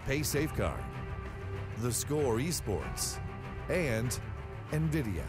Pay Safeguard, The Score Esports, and NVIDIA.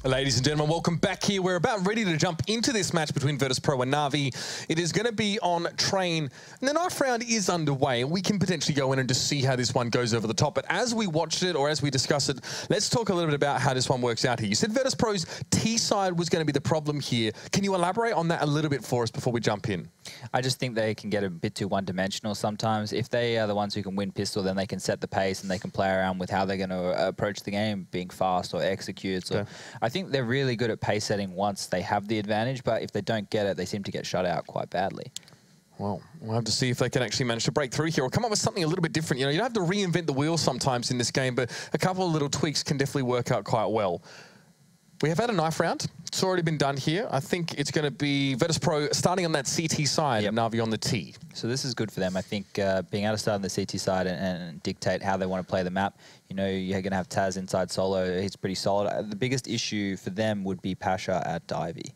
Ladies and gentlemen, welcome back here. We're about ready to jump into this match between Virtus.Pro and NaVi. It is going to be on train, and the knife round is underway. We can potentially go in and just see how this one goes over the top. But as we watch it, or as we discuss it, let's talk a little bit about how this one works out here. You said Virtus.Pro's T side was going to be the problem here. Can you elaborate on that a little bit for us before we jump in? I just think they can get a bit too one-dimensional sometimes. If they are the ones who can win pistol, then they can set the pace and they can play around with how they're going to approach the game, being fast or executes. Or, I think they're really good at pace setting once they have the advantage, but if they don't get it, they seem to get shut out quite badly. Well, we'll have to see if they can actually manage to break through here or come up with something a little bit different. You know, you don't have to reinvent the wheel sometimes in this game, but a couple of little tweaks can definitely work out quite well. We have had a knife round. It's already been done here. I think it's going to be Virtus.Pro starting on that CT side and NaVi on the T. So this is good for them. I think being able to start on the CT side and dictate how they want to play the map. You know, you're going to have Taz inside solo. He's pretty solid. The biggest issue for them would be Pasha at Ivy.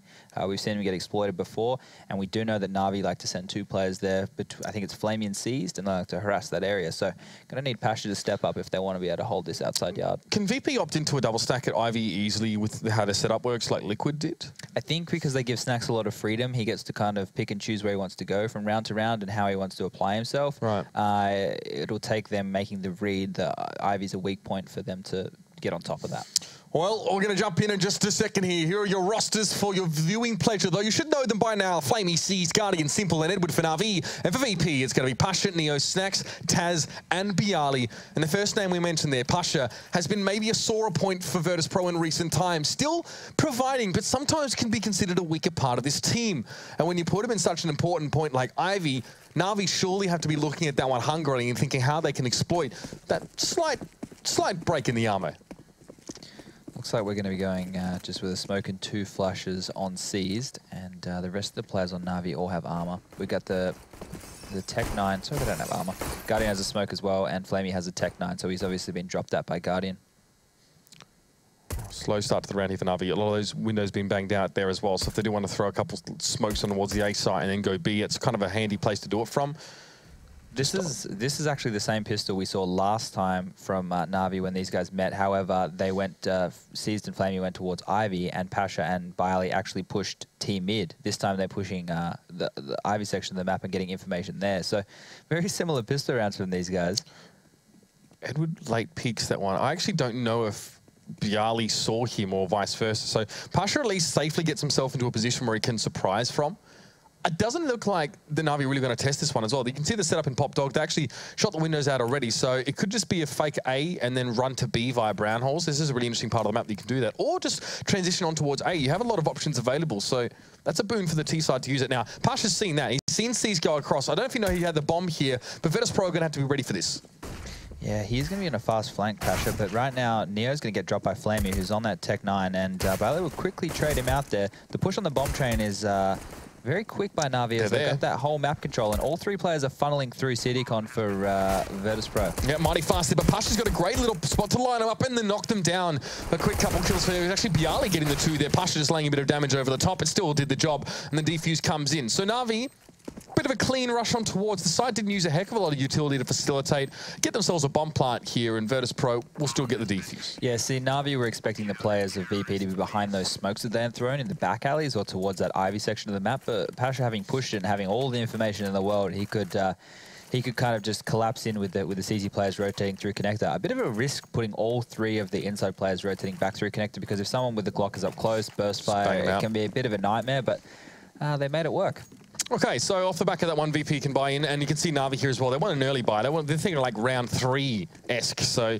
We've seen him get exploited before, and we do know that NaVi like to send two players there. But I think it's Flamey and Seized, and they like to harass that area. So going to need Pasha to step up if they want to be able to hold this outside yard. Can VP opt into a double stack at Ivy easily with how their setup works like Liquid did? I think because they give Snacks a lot of freedom, he gets to kind of pick and choose where he wants to go from round to round and how he wants to apply himself. Right. It'll take them making the read that Ivy's a weak point for them to get on top of that. Well, we're going to jump in just a second here. Here are your rosters for your viewing pleasure, though. You should know them by now. Flamey, Seized, Guardian, Simple, and Edward for NaVi. And for VP, it's going to be Pasha, Neo, Snacks, Taz, and Bialy. And the first name we mentioned there, Pasha, has been maybe a sorer point for Virtus.Pro in recent times. Still providing, but sometimes can be considered a weaker part of this team. And when you put him in such an important point like Ivy, NaVi surely have to be looking at that one hungrily and thinking how they can exploit that slight break in the armor. Looks like we're going to be going just with a smoke and two flushes on Seized, and the rest of the players on NaVi all have armor. We got the Tech 9, so they don't have armor. Guardian has a smoke as well, and Flamey has a Tech 9, so he's obviously been dropped out by Guardian. Slow start to the round here for NaVi. A lot of those windows being banged out there as well, so if they do want to throw a couple smokes on towards the A site and then go B, it's kind of a handy place to do it from. This is actually the same pistol we saw last time from NaVi when these guys met. However, they went, Seized and Flamey went towards Ivy, and Pasha and Bialy actually pushed T mid. This time they're pushing the Ivy section of the map and getting information there. So very similar pistol rounds from these guys. Edward late peaks that one. I actually don't know if Bialy saw him or vice versa. So Pasha at least safely gets himself into a position where he can surprise from. It doesn't look like the NaVi really going to test this one as well. You can see the setup in Pop Dog. They actually shot the windows out already, so it could just be a fake A and then run to B via brown holes. This is a really interesting part of the map that you can do that. Or just transition on towards A. You have a lot of options available, so that's a boon for the T side to use it now. Pasha's seen that. He's seen C's go across. I don't know if you know he had the bomb here, but Virtus.Pro are going to have to be ready for this. Yeah, he's going to be in a fast flank, Pasha, but right now, Neo's going to get dropped by Flamey, who's on that Tech 9, and Bialy will quickly trade him out there. The push on the bomb train is very quick by NaVi as they've got that whole map control, and all three players are funneling through CityCon for Virtus.Pro. Yeah, mighty fast there, but Pasha's got a great little spot to line them up and then knock them down. A quick couple kills for him. It was actually Bialy getting the two there. Pasha just laying a bit of damage over the top. It still did the job, and the defuse comes in. So NaVi, bit of a clean rush on towards. The side didn't use a heck of a lot of utility to facilitate, get themselves a bomb plant here, and Virtus.Pro will still get the defuse. Yeah, see, NaVi were expecting the players of VP to be behind those smokes that they had thrown in the back alleys or towards that Ivy section of the map, but Pasha having pushed it and having all the information in the world, he could kind of just collapse in with the CZ players rotating through connector. A bit of a risk putting all three of the inside players rotating back through connector, because if someone with the Glock is up close, burst fire, it can be a bit of a nightmare, but they made it work. Okay, so off the back of that one, VP can buy in, and you can see NaVi here as well. They want an early buy. They're thinking like round 3-esque, so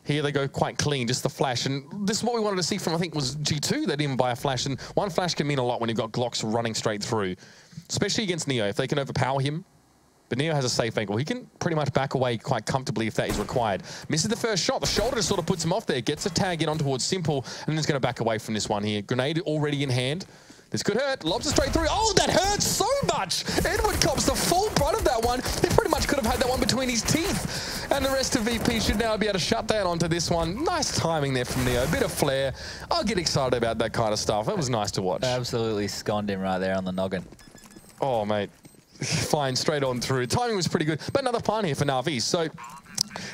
here they go quite clean, just the flash. And this is what we wanted to see from, I think, was G2. They didn't even buy a flash, and one flash can mean a lot when you've got Glocks running straight through, especially against Neo. If they can overpower him, but Neo has a safe angle. He can pretty much back away quite comfortably if that is required. Misses the first shot. The shoulder just sort of puts him off there, gets a tag in on towards Simple, and then he's going to back away from this one here. Grenade already in hand. This could hurt. Lobs it straight through. Oh, that hurts so much. Edward cops the full brunt of that one. one between his teeth. And the rest of VP should now be able to shut down onto this one. Nice timing there from Neo. A bit of flair. I'll get excited about that kind of stuff. That was nice to watch. Absolutely sconed him right there on the noggin. Oh, mate. Flying straight on through. Timing was pretty good. But another plan here for NaVi. So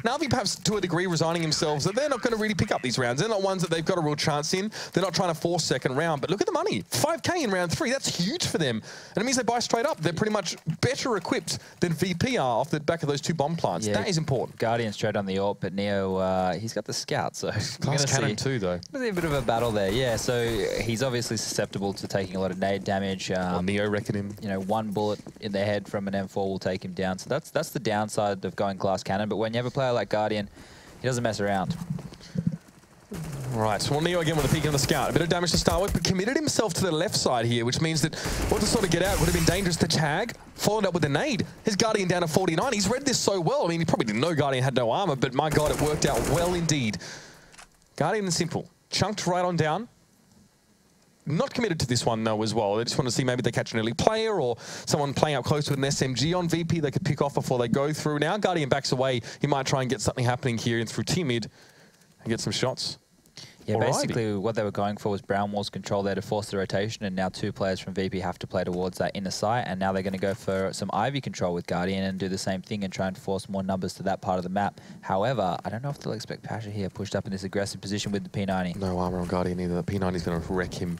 NaVi perhaps to a degree resigning themselves that they're not going to really pick up these rounds. They're not ones that they've got a real chance in. They're not trying to force second round. But look at the money. 5K in round 3. That's huge for them. And it means they buy straight up. They're pretty much better equipped than VP are off the back of those 2 bomb plants. Yeah, that is important. Guardian straight on the AWP, but Neo, he's got the scout. So Class cannon too, though. There's a bit of a battle there. Yeah, so he's obviously susceptible to taking a lot of nade damage. Neo reckon him. You know, one bullet in the head from an M4 will take him down. So that's the downside of going glass cannon. But when you have a player like Guardian, he doesn't mess around. Right, so Neo again with a peek on the scout. A bit of damage to start with, but committed himself to the left side here, which means that to sort of get out would have been dangerous to tag. Followed up with a nade. His Guardian down to 49. He's read this so well. I mean, he probably didn't know Guardian had no armor, but my God, it worked out well indeed. Guardian and Simple. Chunked right on down. Not committed to this one, though, as well. They just want to see maybe they catch an early player or someone playing up close with an SMG on VP they could pick off before they go through. Now Guardian backs away. He might try and get something happening here and through T-mid and get some shots. Yeah, basically what they were going for was Brown Wall's control there to force the rotation, and now 2 players from VP have to play towards that inner site, and now they're going to go for some Ivy control with Guardian and do the same thing and try and force more numbers to that part of the map. However, I don't know if they'll expect Pasha here pushed up in this aggressive position with the P90. No armor on Guardian either. The P90 is going to wreck him.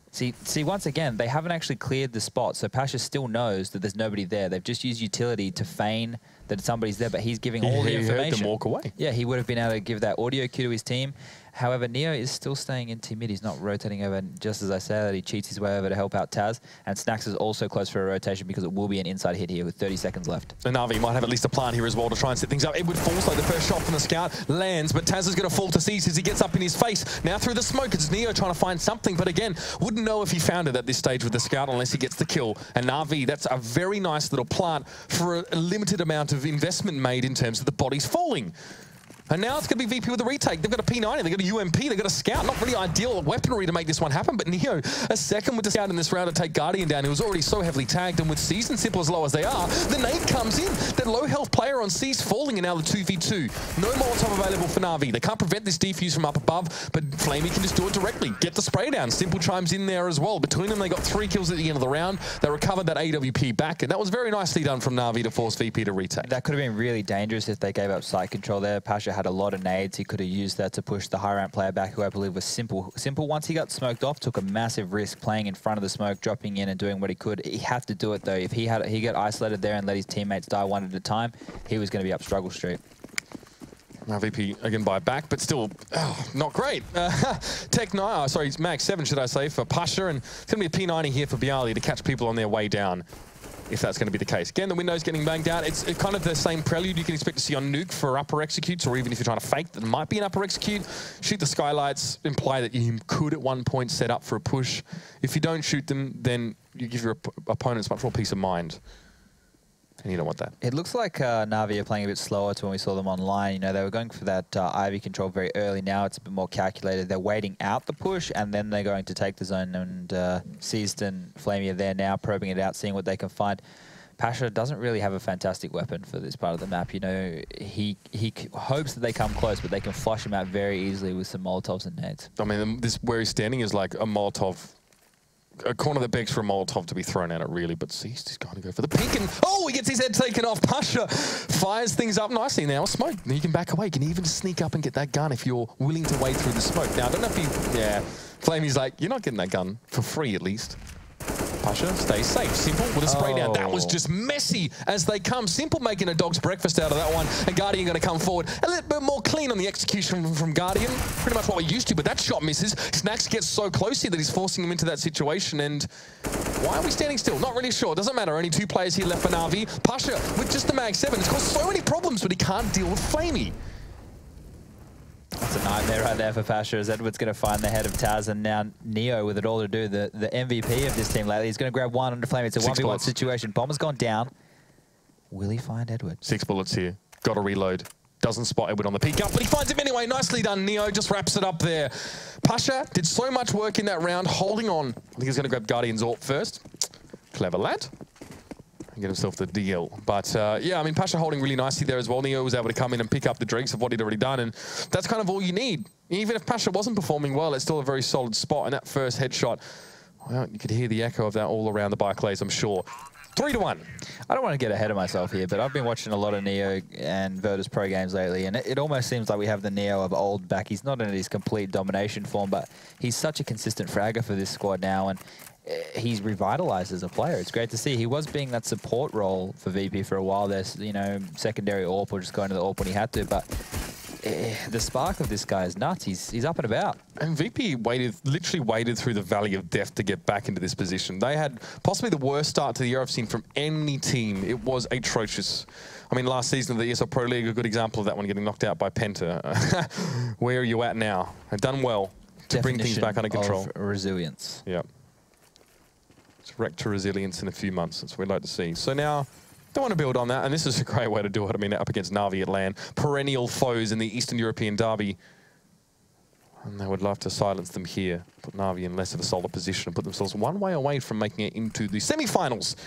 See, once again, they haven't actually cleared the spot, so Pasha still knows that there's nobody there. They've just used utility to feign that somebody's there, but he's giving all the information. He heard them walk away. Yeah, he would have been able to give that audio cue to his team. However, Neo is still staying in T-mid. He's not rotating over. Just as I said, he cheats his way over to help out Taz. And Snacks is also close for a rotation because it will be an inside hit here with 30 seconds left. And NaVi might have at least a plan here as well to try and set things up. Edward falls like the first shot from the scout. Lands, but Taz is going to fall to seize as he gets up in his face. Now through the smoke, it's Neo trying to find something. But again, wouldn't know if he found it at this stage with the scout unless he gets the kill. And NaVi, that's a very nice little plant for a limited amount of investment made in terms of the bodies falling. And now it's going to be VP with a retake. They've got a P90, they've got a UMP, they've got a scout. Not really ideal weaponry to make this one happen, but Neo, a second with the scout in this round to take Guardian down. He was already so heavily tagged, and with C's and Simple as low as they are, the nade comes in. That low health player on C's falling, and now the 2v2. No Molotov available for NaVi. They can't prevent this defuse from up above, but Flamey can just do it directly. Get the spray down. Simple chimes in there as well. Between them, they got 3 kills at the end of the round. They recovered that AWP back, and that was very nicely done from NaVi to force VP to retake. That could have been really dangerous if they gave up site control there. Pasha had a lot of nades. He could have used that to push the high rank player back, who I believe was Simple. Simple, once he got smoked off, took a massive risk playing in front of the smoke, dropping in and doing what he could. He had to do it though. If he got isolated there and let his teammates die one at a time, he was going to be up struggle street. Now VP again by back, but still not great. Tech 9, sorry, Mag 7 should I say, for Pasha, and it's going to be a P90 here for Bialy to catch people on their way down, if that's going to be the case. Again, the window's getting banged out. It's kind of the same prelude you can expect to see on Nuke for upper executes, or even if you're trying to fake that might be an upper execute. Shoot the skylights, imply that you could at one point set up for a push. If you don't shoot them, then you give your opponents much more peace of mind. And you don't want that. It looks like NaVi are playing a bit slower to when we saw them online. You know, they were going for that Ivy control very early. Now it's a bit more calculated. They're waiting out the push, and then they're going to take the zone. And Seized and Flamey are there now, probing it out, seeing what they can find. Pasha doesn't really have a fantastic weapon for this part of the map. You know, he hopes that they come close, but they can flush him out very easily with some Molotovs and nades. I mean, this where he's standing is like a Molotov, a corner that begs for a Molotov to be thrown at it, really, but Seized is going to go for the peek, and he gets his head taken off. Pasha fires things up nicely now. Smoke, you can back away. You can even sneak up and get that gun if you're willing to wade through the smoke. Now, I don't know if Flamey's like, you're not getting that gun for free, at least. Pasha stays safe. Simple with a spray down. That was just messy as they come. Simple making a dog's breakfast out of that one. And Guardian going to come forward. A little bit more clean on the execution from Guardian. Pretty much what we're used to, but that shot misses. Snacks gets so close here that he's forcing him into that situation. And why are we standing still? Not really sure. Doesn't matter. Only 2 players here left for NaVi. Pasha with just the Mag 7. It's caused so many problems, but he can't deal with Flamey. That's a nightmare right there for Pasha, as Edward's going to find the head of Taz, and now Neo with it all to do, the MVP of this team lately. He's going to grab one under Flame. It's a 1v1 situation. Bomber's gone down. Will he find Edward? 6 bullets here. Got to reload. Doesn't spot Edward on the peek up, but he finds him anyway. Nicely done. Neo just wraps it up there. Pasha did so much work in that round, holding on. I think he's going to grab Guardian's AWP first. Clever lad. and get himself the deal. But yeah, I mean, Pasha holding really nicely there as well. Neo was able to come in and pick up the dregs of what he'd already done, and that's kind of all you need. Even if Pasha wasn't performing well, it's still a very solid spot, and that first headshot, well, you could hear the echo of that all around the bike lanes, I'm sure. 3-1. I don't want to get ahead of myself here, but I've been watching a lot of Neo and Virtus.Pro games lately, and it almost seems like we have the Neo of old back. He's not in his complete domination form, but he's such a consistent fragger for this squad now, and he's revitalized as a player. It's great to see. He was being that support role for VP for a while there, you know, secondary AWP or just going to the AWP when he had to, but the spark of this guy is nuts. He's up and about. And VP literally waded through the valley of death to get back into this position. They had possibly the worst start to the year I've seen from any team. It was atrocious. I mean, last season of the ESL Pro League, a good example of that one, getting knocked out by Penta. Where are you at now? They've done well to bring things back under control. Resilience. Yeah. It's wrecked to resilience in a few months. That's what we'd like to see. So now, don't want to build on that, and this is a great way to do it. I mean, up against NaVi at LAN, perennial foes in the Eastern European derby. And they would love to silence them here, put NaVi in less of a solid position and put themselves one way away from making it into the semi-finals.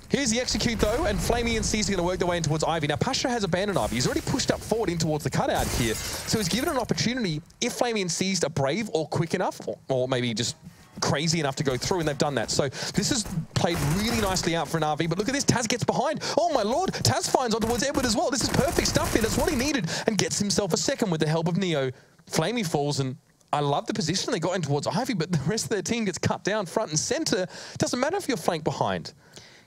Here's the execute, though, and Flamey and C's are going to work their way in towards Ivy. Now, Pasha has abandoned Ivy. He's already pushed up forward in towards the cutout here. So he's given an opportunity, if Flamey and C's are brave or quick enough, or maybe just crazy enough to go through, and they've done that. So this has played really nicely out for NaVi, but look at this, Taz gets behind. Oh my lord, Taz finds on towards Edward as well. This is perfect stuff here, that's what he needed, and gets himself a second with the help of Neo. Flamey falls, and I love the position they got in towards Ivy, but the rest of their team gets cut down front and center. Doesn't matter if you're flanked behind.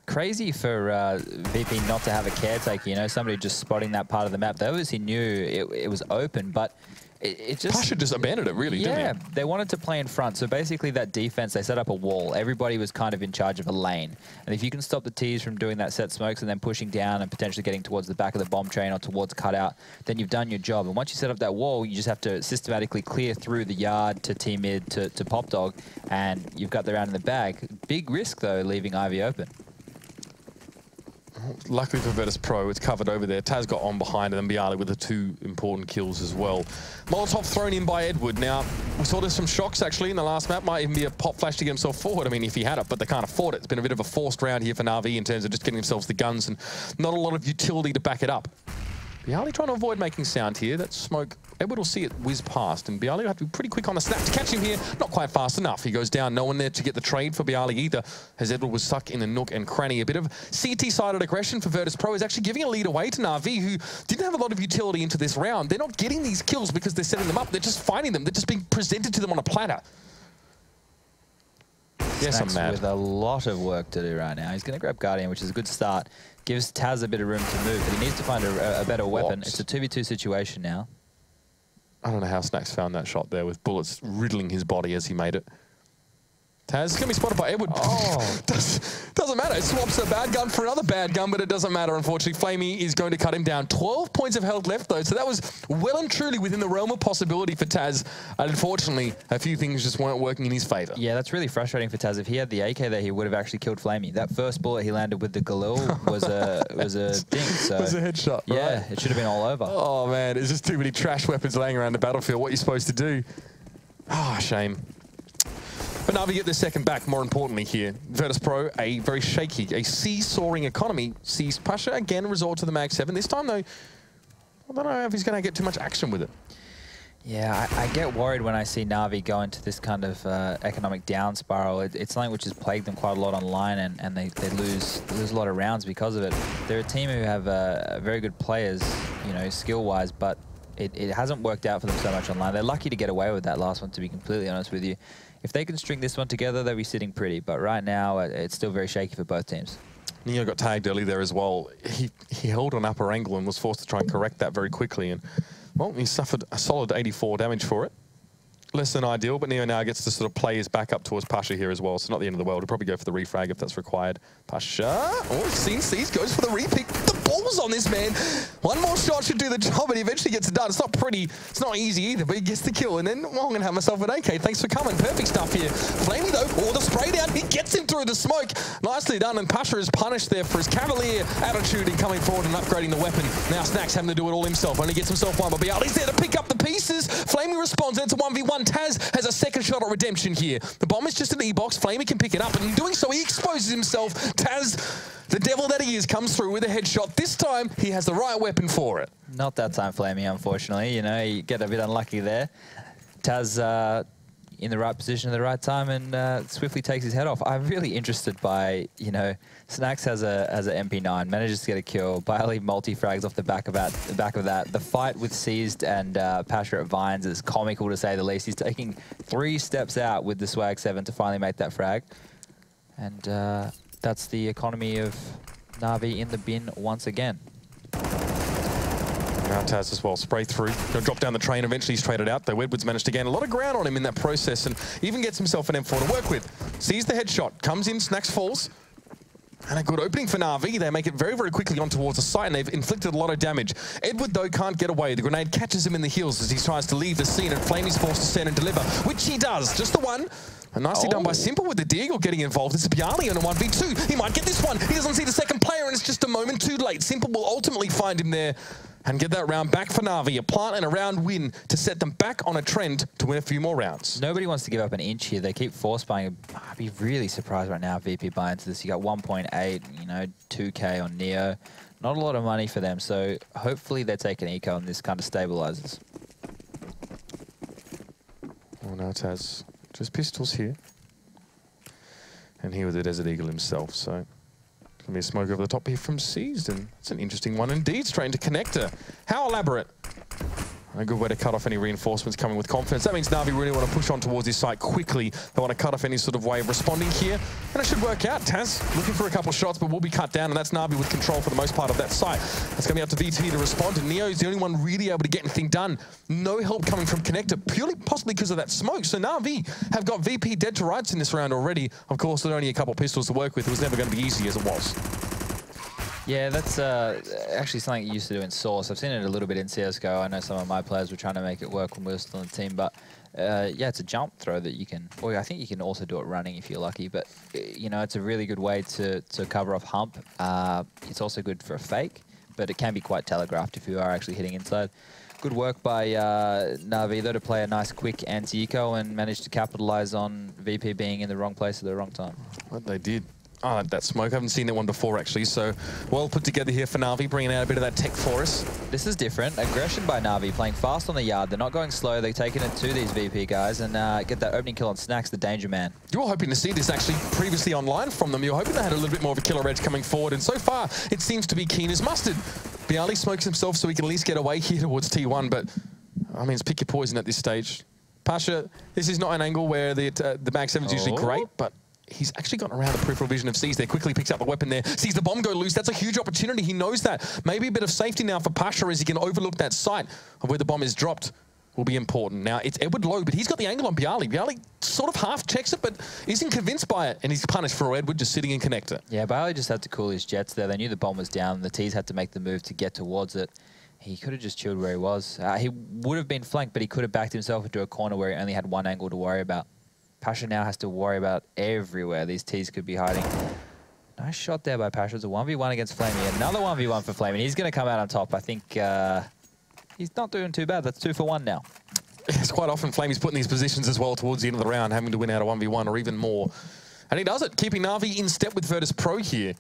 Crazy for VP not to have a caretaker, you know, somebody just spotting that part of the map. They obviously knew it was open, but it just... Pasha just abandoned it, really, didn't he? Yeah, they wanted to play in front. So basically that defense, they set up a wall. Everybody was kind of in charge of a lane. And if you can stop the T's from doing that set smokes and then pushing down and potentially getting towards the back of the bomb train or towards cutout, then you've done your job. And once you set up that wall, you just have to systematically clear through the yard to T-mid to Pop Dog, and you've got the round in the bag. Big risk, though, leaving Ivy open. Luckily for Virtus.Pro, it's covered over there. Taz got on behind, and then Bialy with the 2 important kills as well. Molotov thrown in by Edward. Now, we saw this from Shox, actually, in the last map. Might even be a pop flash to get himself forward. I mean, if he had it, but they can't afford it. It's been a bit of a forced round here for NaVi in terms of just getting themselves the guns and not a lot of utility to back it up. Bialy trying to avoid making sound here. That smoke, Edward will see it whiz past, and Bialy will have to be pretty quick on the snap to catch him here. Not quite fast enough. He goes down. No one there to get the trade for Bialy either, as Edward was stuck in the nook and cranny. A bit of CT-sided aggression for Virtus.Pro is actually giving a lead away to NaVi, who didn't have a lot of utility into this round. They're not getting these kills because they're setting them up. They're just finding them. They're just being presented to them on a platter. Yes, I'm mad. With a lot of work to do right now. He's going to grab Guardian, which is a good start. Gives Taz a bit of room to move, but he needs to find a better weapon. It's a 2v2 situation now. I don't know how Snacks found that shot there with bullets riddling his body as he made it. Taz can be spotted by Edward. Oh, doesn't matter. It swaps a bad gun for another bad gun, but it doesn't matter. Unfortunately, Flamey is going to cut him down. 12 points of health left, though, so that was well and truly within the realm of possibility for Taz. And unfortunately, a few things just weren't working in his favor. Yeah, that's really frustrating for Taz. If he had the AK there, he would have actually killed Flamey. That first bullet he landed with the Galil was a dink. So. It was a headshot, right? Yeah, it should have been all over. Oh, man, it's just too many trash weapons laying around the battlefield. What are you supposed to do? Ah, shame. But NaVi get their second back, more importantly here. Virtus.Pro, a very shaky, a seesawing economy, sees Pasha again resort to the Mag 7. This time, though, I don't know if he's going to get too much action with it. Yeah, I get worried when I see NaVi go into this kind of economic down spiral. It's something which has plagued them quite a lot online, and they lose a lot of rounds because of it. They're a team who have very good players, you know, skill-wise, but it hasn't worked out for them so much online. They're lucky to get away with that last one, to be completely honest with you. If they can string this one together, they'll be sitting pretty. But right now, it's still very shaky for both teams. Neo got tagged early there as well. He held an upper angle and was forced to try and correct that very quickly. And, well, he suffered a solid 84 damage for it. Less than ideal, but Neo now gets to sort of play his back up towards Pasha here as well. So not the end of the world. He'll probably go for the refrag if that's required. Pasha, oh, sees, goes for the repick. The balls on this man. One more shot should do the job, and he eventually gets it done. It's not pretty, it's not easy either, but he gets the kill. And then, well, I'm going to have myself an AK. Thanks for coming. Perfect stuff here. Flamey, though, the spray down. He gets him through the smoke. Nicely done, and Pasha is punished there for his cavalier attitude in coming forward and upgrading the weapon. Now Snacks having to do it all himself. Only gets himself one, but Bialy's there to pick up the pieces. Flamey responds, and it's a 1v1 one. Taz has a second shot at redemption here. The bomb is just an E-box. Flamey can pick it up, and in doing so, he exposes himself. Taz, the devil that he is, comes through with a headshot. This time, he has the right weapon for it. Not that time, Flamey, unfortunately. You know, you get a bit unlucky there. Taz in the right position at the right time and swiftly takes his head off. I'm really interested by, you know, Snacks has an MP9, manages to get a kill. Bailey multi-frags off the back of that. The fight with Seized and Pasha at Vines is comical to say the least. He's taking 3 steps out with the Swag 7 to finally make that frag. And that's the economy of NaVi in the bin once again. Now Taz as well, spray through, gonna drop down the train, eventually he's traded out, though Edwards managed to gain a lot of ground on him in that process and even gets himself an M4 to work with. Sees the headshot, comes in, Snacks falls, and a good opening for NaVi. They make it very, very quickly on towards the site and they've inflicted a lot of damage. Edward, though, can't get away. The grenade catches him in the heels as he tries to leave the scene and Flamey's forced to stand and deliver, which he does, just the one. And nicely done by Simple with the Deagle getting involved. This is Bialy on a 1v2. He might get this one. He doesn't see the second player and it's just a moment too late. Simple will ultimately find him there and get that round back for NaVi. A plant and a round win to set them back on a trend to win a few more rounds. Nobody wants to give up an inch here. They keep force buying. I'd be really surprised right now if VP buy into this. You got 1.8, you know, 2K on Neo. Not a lot of money for them, so hopefully they take an eco and this kind of stabilizes. Oh, now Taz. Just pistols here. And here with the Desert Eagle himself, so going to be a smoke over the top here from Seized, and it's an interesting one indeed, straight into connector. How elaborate. A good way to cut off any reinforcements coming with confidence. That means NaVi really want to push on towards this site quickly. They want to cut off any sort of way of responding here. And it should work out. Taz looking for a couple of shots, but will be cut down. And that's NaVi with control for the most part of that site. It's going to be up to VT to respond. And Neo's the only one really able to get anything done. No help coming from connector, purely possibly because of that smoke. So NaVi have got VP dead to rights in this round already. Of course, there are only a couple of pistols to work with. It was never going to be easy as it was. Yeah, that's actually something you used to do in Source. I've seen it a little bit in CSGO. I know some of my players were trying to make it work when we were still on the team, but yeah, it's a jump throw that you can, or I think you can also do it running if you're lucky, but you know, it's a really good way to cover off hump. It's also good for a fake, but it can be quite telegraphed if you are actually hitting inside. Good work by NaVi though to play a nice quick anti-eco and manage to capitalize on VP being in the wrong place at the wrong time. What they did. Oh, that smoke. I haven't seen that one before, actually. So, well put together here for NaVi, bringing out a bit of that tech for us. This is different. Aggression by NaVi, playing fast on the yard. They're not going slow. They're taking it to these VP guys and get that opening kill on Snacks, the danger man. You were hoping to see this actually previously online from them. You were hoping they had a little bit more of a killer edge coming forward. And so far, it seems to be keen as mustard. Bialy smokes himself so he can at least get away here towards T1. But, I mean, it's pick your poison at this stage. Pasha, this is not an angle where the Mag 7 is usually great, but he's actually gotten around the peripheral vision of Seized there, quickly picks up the weapon there, sees the bomb go loose. That's a huge opportunity. He knows that. Maybe a bit of safety now for Pasha as he can overlook that site of where the bomb is dropped will be important. Now, it's Edward low, but he's got the angle on Bialy. Bialy sort of half checks it, but isn't convinced by it, and he's punished for Edward just sitting in connector. Yeah, Bialy just had to cool his jets there. They knew the bomb was down. The T's had to make the move to get towards it. He could have just chilled where he was. He would have been flanked, but he could have backed himself into a corner where he only had one angle to worry about. Pasha now has to worry about everywhere these T's could be hiding. Nice shot there by Pasha. It's a 1v1 against Flamey. Another 1v1 for Flamey. He's going to come out on top. I think he's not doing too bad. That's 2 for 1 now. It's quite often Flamey's put in these positions as well towards the end of the round, having to win out a 1v1 or even more. And he does it, keeping NaVi in step with Virtus.Pro here.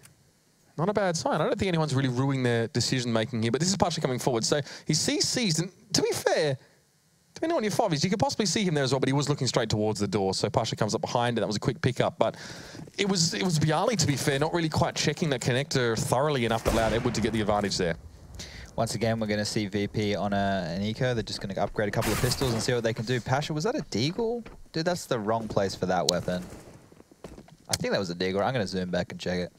Not a bad sign. I don't think anyone's really ruining their decision-making here, but this is Pasha coming forward. So he sees Seized, and to be fair, depending on your FOVs, you could possibly see him there as well, but he was looking straight towards the door. So Pasha comes up behind, and that was a quick pickup. But it was Bialy, to be fair, not really quite checking that connector thoroughly enough that allowed Edward to get the advantage there. Once again, we're going to see VP on an eco. They're just going to upgrade a couple of pistols and see what they can do. Pasha, was that a Deagle? Dude, that's the wrong place for that weapon. I think that was a Deagle. I'm going to zoom back and check it.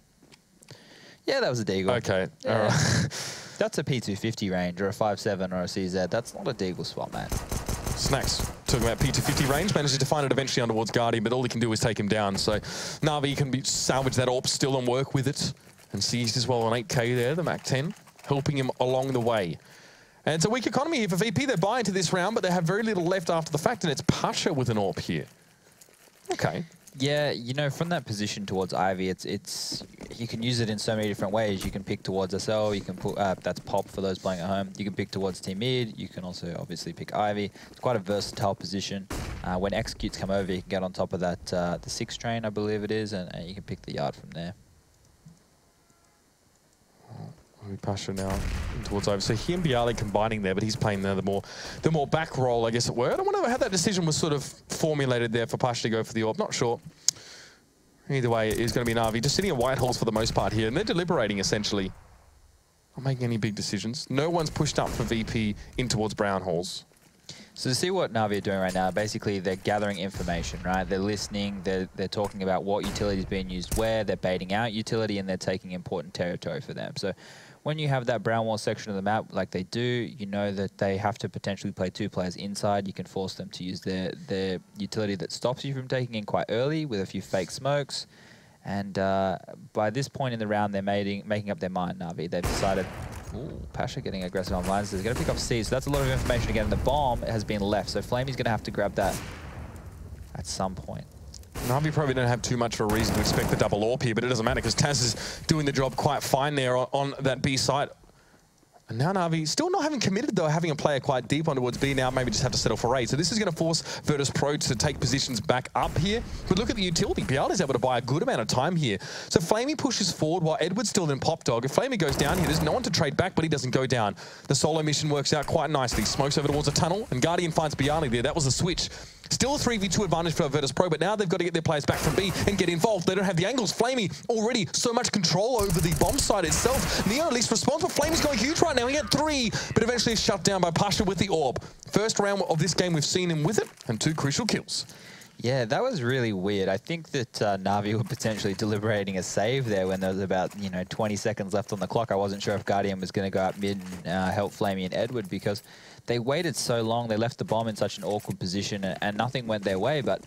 Yeah, that was a Deagle. Okay, yeah. all right. That's a P250 range or a 5.7 or a CZ. That's not a Deagle spot, man. Snacks talking about P250 range, manages to find it eventually on towards Guardian, but all he can do is take him down. So NaVi can salvage that AWP still and work with it. And Seized as well on 8K there, the Mac 10, helping him along the way. And it's a weak economy here for VP. They buy into this round, but they have very little left after the fact, and it's Pasha with an AWP here. Okay. Yeah, you know, from that position towards Ivy, it's you can use it in so many different ways. You can pick towards SL, you can put that's pop for those playing at home. You can pick towards team mid. You can also obviously pick Ivy. It's quite a versatile position. When executes come over, you can get on top of that the 6 train, I believe it is, and you can pick the yard from there. Pasha now towards over. So he and Bialy combining there, but he's playing the more back roll, I guess it were. I don't know how that decision was sort of formulated there for Pasha to go for the orb. Not sure. Either way, it is going to be NaVi just sitting at white holes for the most part here, and they're deliberating essentially. Not making any big decisions. No one's pushed up for VP in towards brown holes. So to see what NaVi are doing right now, basically they're gathering information, right? They're listening, they're talking about what utility is being used where, they're baiting out utility, and they're taking important territory for them. So when you have that brown wall section of the map like they do, you know that they have to potentially play 2 players inside. You can force them to use their utility that stops you from taking in quite early with a few fake smokes. And by this point in the round, they're making up their mind, NaVi. They've decided, ooh, Pasha getting aggressive on lines. They're going to pick up C, so that's a lot of information again. The bomb has been left, so Flamey's going to have to grab that at some point. NaVi probably don't have too much of a reason to expect the double AWP here, but it doesn't matter because Taz is doing the job quite fine there on that B side. And now NaVi still not having committed though, having a player quite deep on towards B now, maybe just have to settle for A. So this is going to force Virtus.Pro to take positions back up here. But look at the utility. Bialy's able to buy a good amount of time here. So Flamey pushes forward while Edward's still in Pop Dog. If Flamey goes down here, there's no one to trade back, but he doesn't go down. The solo mission works out quite nicely. Smokes over towards a tunnel, and Guardian finds Bialy there. That was the switch. Still a 3v2 advantage for Virtus.Pro, but now they've got to get their players back from B and get involved. They don't have the angles. Flamey already so much control over the bomb site itself. Neo at least responds, but Flamey's going huge right now. He had 3, but eventually shut down by Pasha with the orb. First round of this game, we've seen him with it, and 2 crucial kills. Yeah, that was really weird. I think that NaVi were potentially deliberating a save there when there was about 20 seconds left on the clock. I wasn't sure if Guardian was going to go up mid and help Flamey and Edward because they waited so long. They left the bomb in such an awkward position and nothing went their way, but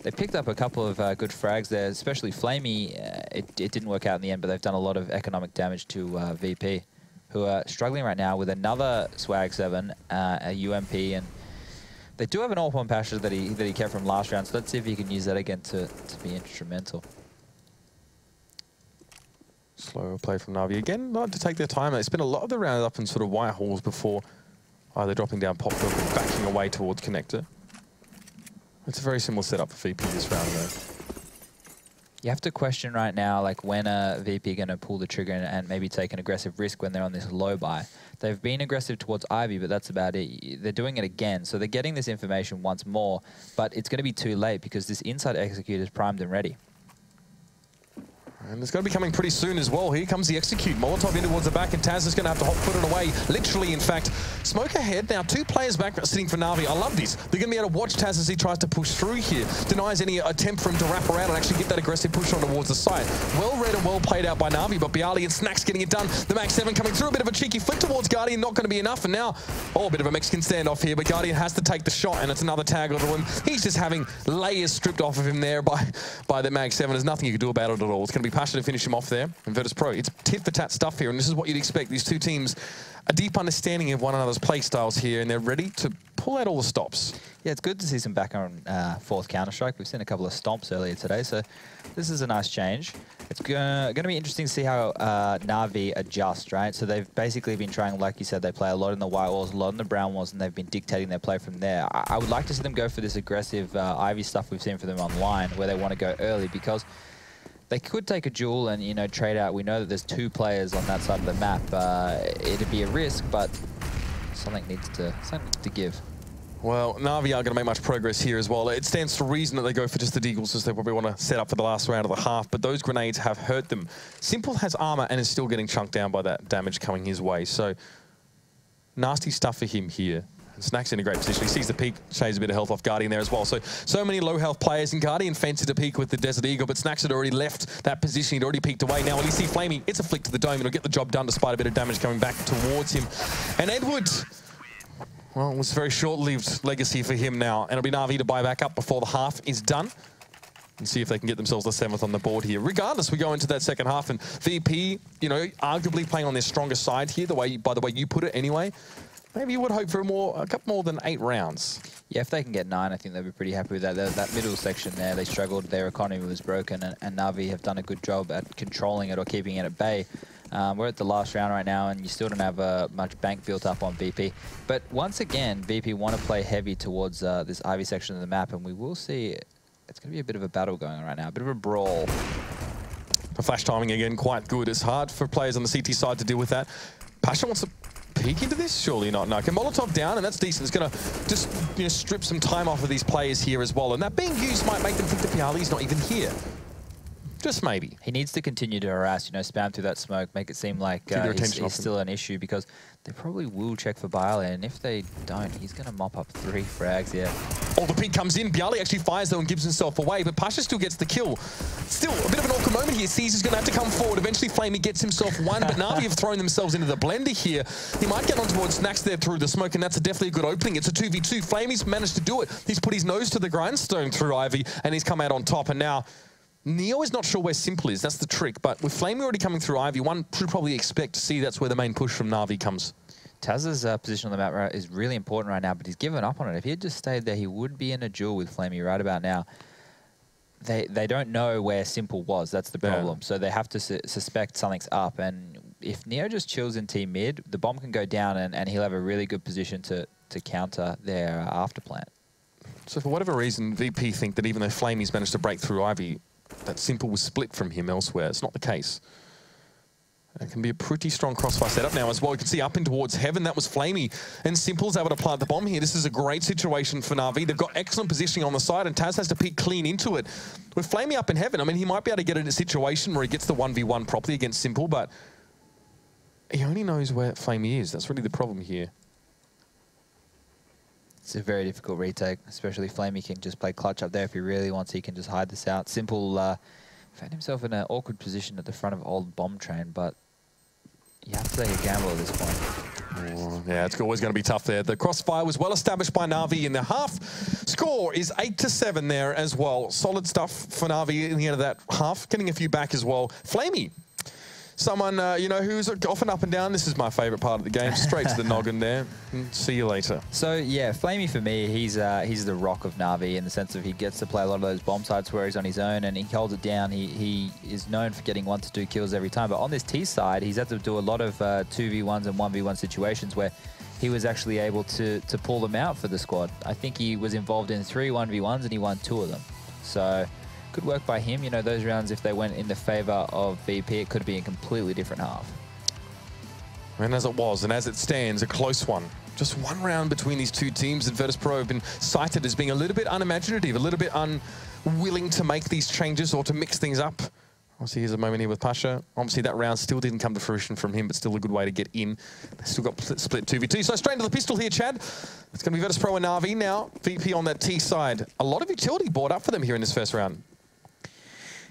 they picked up a couple of good frags there, especially Flamey. It didn't work out in the end, but they've done a lot of economic damage to VP, who are struggling right now with another Swag 7, a UMP, and they do have an AWP on Pasha that he kept from last round, so let's see if he can use that again to be instrumental. Slow play from NaVi. Again, like to take their time. They spent a lot of the round up in sort of white holes before either dropping down Pop Dog or backing away towards Connector. It's a very similar setup for VP this round, though. You have to question right now, like, when are VP going to pull the trigger and maybe take an aggressive risk when they're on this low buy. They've been aggressive towards Ivy, but that's about it. They're doing it again, so they're getting this information once more, but it's going to be too late because this inside execute is primed and ready. And it's going to be coming pretty soon as well. Here comes the execute. Molotov in towards the back, and Taz is going to have to hot foot it away. Literally, in fact. Smoke ahead. Now 2 players back sitting for NaVi. I love this. They're going to be able to watch Taz as he tries to push through here. Denies any attempt for him to wrap around and actually get that aggressive push on towards the side. Well read and well played out by NaVi, but Bialy and Snacks getting it done. The Max 7 coming through. A bit of a cheeky flick towards Guardian. Not going to be enough. And now, a bit of a Mexican standoff here, but Guardian has to take the shot, and it's another tag onto him. He's just having layers stripped off of him there by the Max 7. There's nothing you can do about it at all. It's going to be Pasha to finish him off there. And Virtus.Pro, it's tit-for-tat stuff here, and this is what you'd expect. These 2 teams, a deep understanding of one another's play styles here, and they're ready to pull out all the stops. Yeah, it's good to see some back on 4th Counter-Strike. We've seen a couple of stomps earlier today, so this is a nice change. It's going to be interesting to see how NaVi adjust, right? So they've basically been trying, like you said, they play a lot in the white walls, a lot in the brown walls, and they've been dictating their play from there. I would like to see them go for this aggressive Ivy stuff we've seen from them online, where they want to go early, because they could take a duel and, trade out. We know that there's 2 players on that side of the map. It'd be a risk, but something needs to give. Well, NaVi aren't going to make much progress here as well. It stands to reason that they go for just the deagles, as they probably want to set up for the last round of the half, but those grenades have hurt them. Simple has armor and is still getting chunked down by that damage coming his way, so nasty stuff for him here. Snacks in a great position. He sees the peak, shaves a bit of health off Guardian there as well. So many low health players, and Guardian fancied a peak with the Desert Eagle, but Snacks had already left that position. He'd already peeked away. Now when you see Flamey, it's a flick to the dome. It'll get the job done despite a bit of damage coming back towards him. And Edward, well, it was a very short-lived legacy for him now. And it'll be NaVi to buy back up before the half is done. And see if they can get themselves the 7th on the board here. Regardless, we go into that second half, and VP, arguably playing on their stronger side here, by the way you put it anyway. maybe you would hope for a couple more than 8 rounds. Yeah, if they can get 9, I think they'll be pretty happy with that. That middle section there, they struggled. Their economy was broken, and NaVi have done a good job at controlling it or keeping it at bay. We're at the last round right now, and you still don't have much bank built up on VP. But once again, VP want to play heavy towards this Ivy section of the map, and we will see it's going to be a bit of a battle going on right now, a bit of a brawl. The flash timing again, quite good. It's hard for players on the CT side to deal with that. Pasha wants to peek into this? Surely not. No, can Molotov down, and that's decent. It's going to just strip some time off of these players here as well. And that being used might make them think that Piali's not even here. Just maybe. He needs to continue to harass, spam through that smoke, make it seem like he's still an issue, because they probably will check for Bialy, and if they don't, he's going to mop up 3 frags, yeah. Oh, the peek comes in. Bialy actually fires, though, and gives himself away, but Pasha still gets the kill. Still, a bit of an awkward moment here. Sees he's going to have to come forward. Eventually, Flamey gets himself one, but NaVi have thrown themselves into the blender here. He might get on towards Snacks there through the smoke, and that's definitely a good opening. It's a 2v2. Flamey's managed to do it. He's put his nose to the grindstone through Ivy, and he's come out on top, and now Neo is not sure where Simple is. That's the trick. But with Flamey already coming through Ivy, one should probably expect to see that's where the main push from NaVi comes. Taz's position on the map is really important right now, but he's given up on it. If he had just stayed there, he would be in a duel with Flamey right about now. They don't know where Simple was. That's the problem. Yeah. So they have to suspect something's up. And if Neo just chills in team mid, the bomb can go down, and he'll have a really good position to counter their after plant. So for whatever reason, VP think that even though Flamey's managed to break through Ivy, that Simple was split from him elsewhere. It's not the case. It can be a pretty strong crossfire setup now as well. You can see up in towards Heaven. That was Flamey. And Simple's able to plant the bomb here. This is a great situation for NaVi. They've got excellent positioning on the side, and Taz has to peek clean into it. With Flamey up in Heaven, I mean, he might be able to get in a situation where he gets the 1v1 properly against Simple, but he only knows where Flamey is. That's really the problem here. It's a very difficult retake, especially Flamey can just play clutch up there. If he really wants, he can just hide this out. Simple found himself in an awkward position at the front of old bomb train, but you have to take a gamble at this point. Oh, yeah, it's always going to be tough there. The crossfire was well established by NaVi in the half. Score is 8-7 there as well. Solid stuff for NaVi in the end of that half. Getting a few back as well. Flamey, someone, who's often up and down. This is my favourite part of the game. Straight to the noggin there. See you later. So, yeah, Flamey for me, he's the rock of NaVi in the sense of he gets to play a lot of those bomb sites where he's on his own and he holds it down. He is known for getting 1 to 2 kills every time. But on this T side, he's had to do a lot of 2v1s and 1v1 situations where he was actually able to pull them out for the squad. I think he was involved in 3 1v1s and he won 2 of them. So good work by him. Those rounds, if they went in the favour of VP, it could be a completely different half. And as it was, and as it stands, a close one. Just 1 round between these 2 teams, and Virtus.Pro have been cited as being a little bit unimaginative, a little bit unwilling to make these changes or to mix things up. Obviously, here's a moment here with Pasha. Obviously, that round still didn't come to fruition from him, but still a good way to get in. They still got split 2v2. So straight into the pistol here, Chad. It's going to be Virtus.Pro and NaVi now. VP on that T side. A lot of utility brought up for them here in this first round.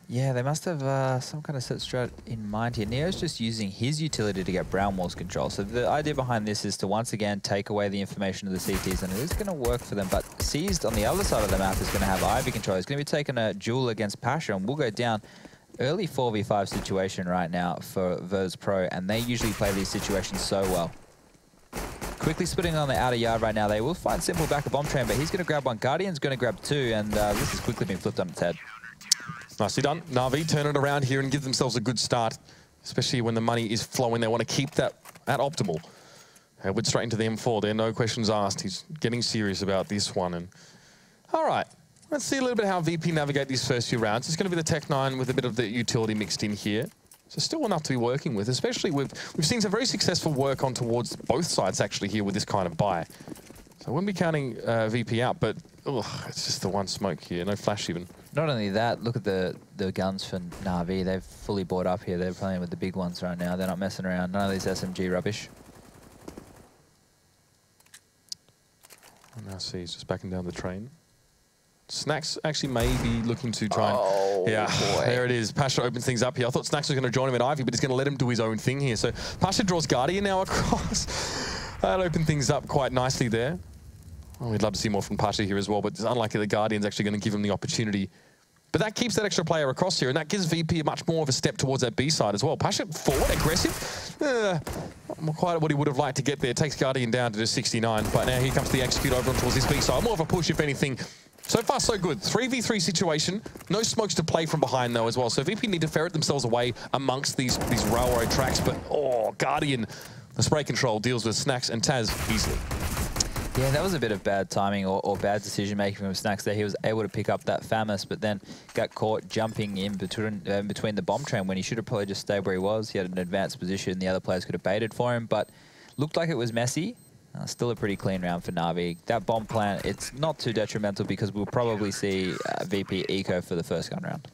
Yeah, they must have some kind of set strat in mind here. Neo's just using his utility to get Brown Wall's control. So the idea behind this is to once again take away the information of the CTs, and it is going to work for them. But Seized on the other side of the map is going to have Ivy control. He's going to be taking a duel against Pasha, and we'll go down. Early 4v5 situation right now for Virtus.Pro, and they usually play these situations so well. Quickly splitting on the outer yard right now. They will find Simple back a bomb train, but he's going to grab 1. Guardian's going to grab 2, and this has quickly been flipped on its head. Nicely done. NaVi turn it around here and give themselves a good start, especially when the money is flowing. They want to keep that at optimal. Edward straight into the M4 there, no questions asked. He's getting serious about this one. And all right, let's see a little bit how VP navigate these first few rounds. It's going to be the Tech 9 with a bit of the utility mixed in here. So still enough to be working with, especially we've seen some very successful work on towards both sides actually here with this kind of buy. So I wouldn't be counting VP out, but it's just the 1 smoke here, no flash even. Not only that, look at the guns for NaVi. They've fully bought up here. They're playing with the big ones right now. They're not messing around. None of these SMG rubbish. And now see, he's just backing down the train. Snacks actually may be looking to try and... Oh, yeah, boy. There it is. Pasha opens things up here. I thought Snacks was going to join him at Ivy, but he's going to let him do his own thing here. So Pasha draws Guardian now across. That'll open things up quite nicely there. Well, we'd love to see more from Pasha here as well, but it's unlikely the Guardian's actually going to give him the opportunity. But that keeps that extra player across here, and that gives VP much more of a step towards that B side as well. Pasha forward, aggressive. quite what he would have liked to get there. Takes Guardian down to just 69, but now here comes the execute over towards his B side. More of a push, if anything. So far, so good. 3v3 situation. No smokes to play from behind, though, as well. So VP need to ferret themselves away amongst these railroad tracks. But, oh, Guardian, the spray control deals with Snacks and Taz easily. Yeah, that was a bit of bad timing or bad decision-making from Snacks there. He was able to pick up that Famous, but then got caught jumping in between the bomb train when he should have probably just stayed where he was. He had an advanced position. The other players could have baited for him, but looked like it was messy. Still a pretty clean round for NaVi. That bomb plant, it's not too detrimental because we'll probably see VP eco for the first gun round.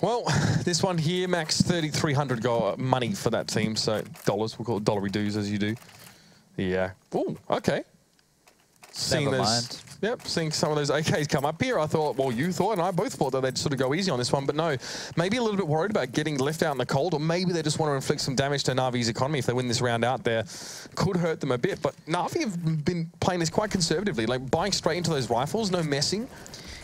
Well, this one here, max 3,300 money for that team, so dollars. We'll call it dollary dues as you do. Yeah. Oh, okay. Seeing those, yep, seeing some of those AKs come up here, I thought, well, you thought, and I both thought that they'd sort of go easy on this one, but no, maybe a little bit worried about getting left out in the cold, or maybe they just want to inflict some damage to NaVi's economy if they win this round out there. Could hurt them a bit, but NaVi have been playing this quite conservatively, like buying straight into those rifles, no messing.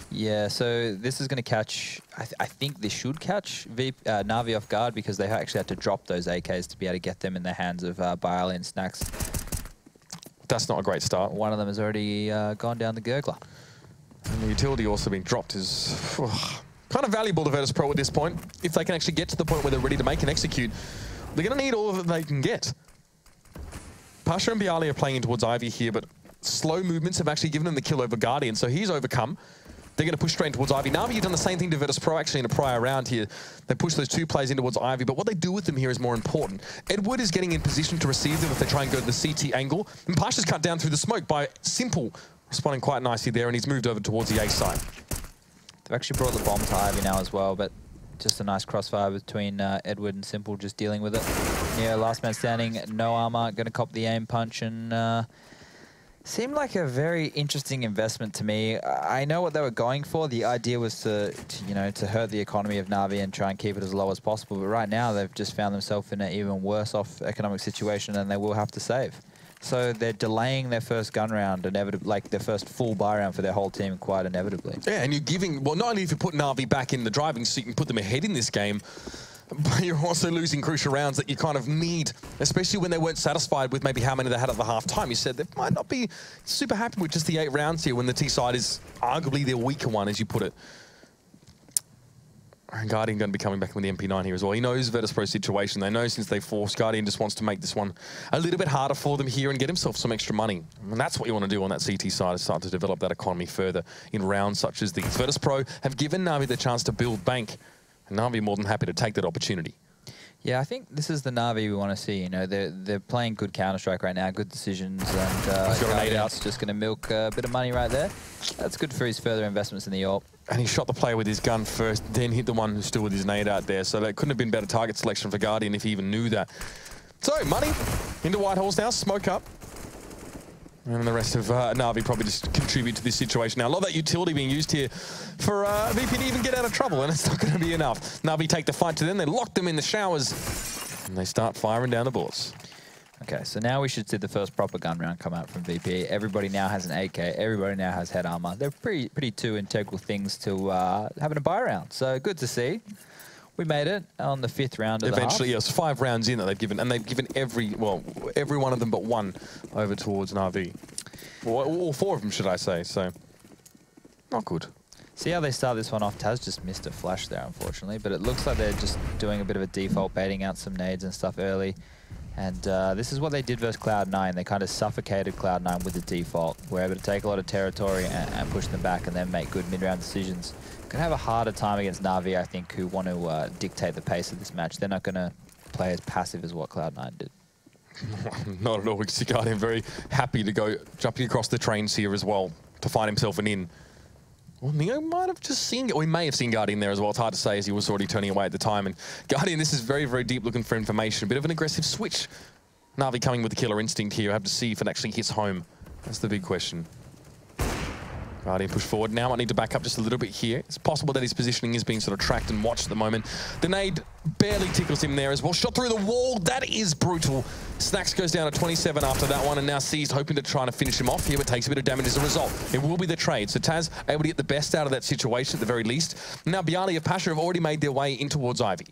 Yeah, so this is going to catch, I think this should catch NaVi off guard because they actually had to drop those AKs to be able to get them in the hands of Bialy and Snacks. That's not a great start. One of them has already gone down the gurgler. And the utility also being dropped is kind of valuable to Virtus.Pro at this point. If they can actually get to the point where they're ready to make and execute, they're going to need all that they can get. Pasha and Bialy are playing in towards Ivy here, but slow movements have actually given them the kill over Guardian, so he's overcome. They're going to push straight towards Ivy. NaVi have done the same thing to Virtus.Pro actually in a prior round here. They push those two players in towards Ivy, but what they do with them here is more important. Edward is getting in position to receive them if they try and go to the CT angle. And Pasha's cut down through the smoke by Simple, responding quite nicely there, and he's moved over towards the A side. They've actually brought the bomb to Ivy now as well, but just a nice crossfire between Edward and Simple just dealing with it. Yeah, last man standing, no armor, going to cop the aim punch and... seemed like a very interesting investment to me. I know what they were going for. The idea was to hurt the economy of NaVi and try and keep it as low as possible. But right now, they've just found themselves in an even worse off economic situation and they will have to save. So they're delaying their first gun round, like their first full buy round for their whole team quite inevitably. Yeah, and you're giving, well, not only if you put NaVi back in the driving seat and put them ahead in this game, but you're also losing crucial rounds that you kind of need, especially when they weren't satisfied with maybe how many they had at the half-time. You said they might not be super happy with just the 8 rounds here when the T-side is arguably their weaker one, as you put it. And Guardian going to be coming back with the MP9 here as well. He knows Virtus.Pro's situation. They know since they forced, Guardian just wants to make this one a little bit harder for them here and get himself some extra money. And that's what you want to do on that CT side, is start to develop that economy further in rounds such as these. Virtus.Pro have given NaVi the chance to build bank. And NaVi more than happy to take that opportunity. Yeah, I think this is the NaVi we want to see. You know, they're playing good Counter-Strike right now, good decisions, and Guardian's just going to milk a bit of money right there. That's good for his further investments in the AWP. And he shot the player with his gun first, then hit the one who's still with his nade out there. So that couldn't have been better target selection for Guardian if he even knew that. So, money into Whitehall's now, smoke up. And the rest of NaVi probably just contribute to this situation. Now, a lot of that utility being used here for VP to even get out of trouble, and it's not going to be enough. NaVi take the fight to them, they lock them in the showers, and they start firing down the bullets. Okay, so now we should see the first proper gun round come out from VP. Everybody now has an AK, everybody now has head armor. They're pretty two integral things to having a buy round, so good to see. We made it on the 5th round of Eventually, the yes, 5 rounds in that they've given, and they've given every one of them but one over towards NaVi. All 4 of them, should I say, so not good. See how they start this one off? Taz just missed a flash there, unfortunately, but it looks like they're just doing a bit of a default, baiting out some nades and stuff early. And this is what they did versus Cloud9. They kind of suffocated Cloud9 with the default. We're able to take a lot of territory and push them back and then make good mid-round decisions. Going to have a harder time against NaVi, I think, who want to dictate the pace of this match. They're not going to play as passive as what Cloud9 did. Not at all. We see Guardian very happy to go jumping across the trains here as well to find himself an in. Well, Neo might have just seen, or he may have seen Guardian there as well. It's hard to say as he was already turning away at the time. And Guardian, this is very, very deep looking for information. A bit of an aggressive switch. NaVi coming with the killer instinct here. I have to see if it actually hits home. That's the big question. Guardian push forward now. Might need to back up just a little bit here. It's possible that his positioning is being sort of tracked and watched at the moment. The nade barely tickles him there as well. Shot through the wall. That is brutal. Snacks goes down to 27 after that one, and now Seized hoping to try to finish him off here, but takes a bit of damage as a result. It will be the trade. So Taz able to get the best out of that situation at the very least. Now Bialy and Pasha have already made their way in towards Ivy.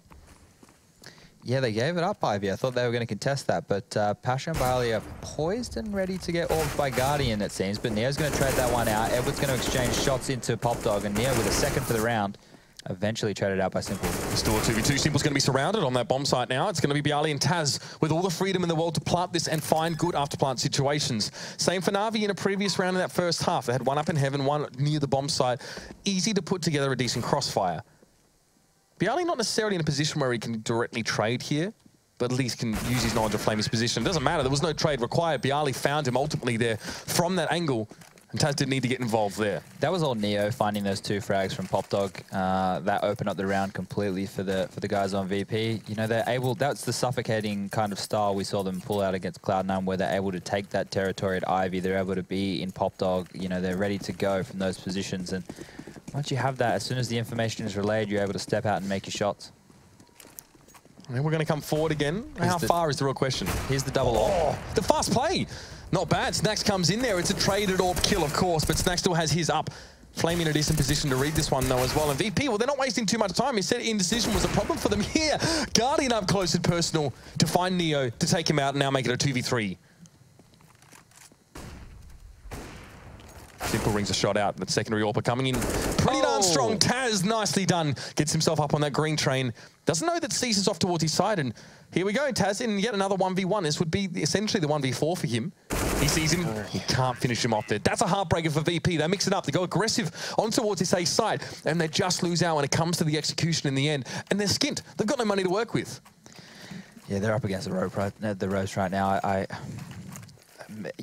Yeah, they gave it up, Ivy. I thought they were going to contest that, but Pasha and Barley are poised and ready to get orbed by Guardian, it seems. But Neo's going to trade that one out. Edward's going to exchange shots into Popdog, and Neo with a second for the round. Eventually traded out by Simple. Still a 2v2. Simple's going to be surrounded on that bomb site now. It's going to be Bialy and Taz with all the freedom in the world to plant this and find good after plant situations. Same for NaVi in a previous round in that first half. They had one up in heaven, one near the bomb site. Easy to put together a decent crossfire. Bialy not necessarily in a position where he can directly trade here, but at least can use his knowledge of Flamey's position. It doesn't matter. There was no trade required. Bialy found him ultimately there from that angle, and Taz didn't need to get involved there. That was all Neo finding those 2 frags from Popdog. That opened up the round completely for the guys on VP. You know, they're able. That's the suffocating kind of style we saw them pull out against Cloud9, where they're able to take that territory at Ivy. They're able to be in Popdog. You know, they're ready to go from those positions. And once you have that, as soon as the information is relayed, you're able to step out and make your shots. And we're going to come forward again. How far is the real question? Here's the double orb. The fast play. Not bad. Snacks comes in there. It's a traded orb kill, of course, but Snacks still has his up. Flame in a decent position to read this one, though, as well. And VP, well, they're not wasting too much time. He said indecision was a problem for them here. Guardian up close and personal to find Neo, to take him out, and now make it a 2v3. Simple rings a shot out. That secondary AWPer coming in pretty darn strong. Taz, nicely done. Gets himself up on that green train. Doesn't know that Cease is off towards his side. And here we go. Taz in yet another 1v1. This would be essentially the 1v4 for him. He sees him. He can't finish him off there. That's a heartbreaker for VP. They mix it up. They go aggressive on towards his ace side. And they just lose out when it comes to the execution in the end. And they're skint. They've got no money to work with. Yeah, they're up against the ropes right now.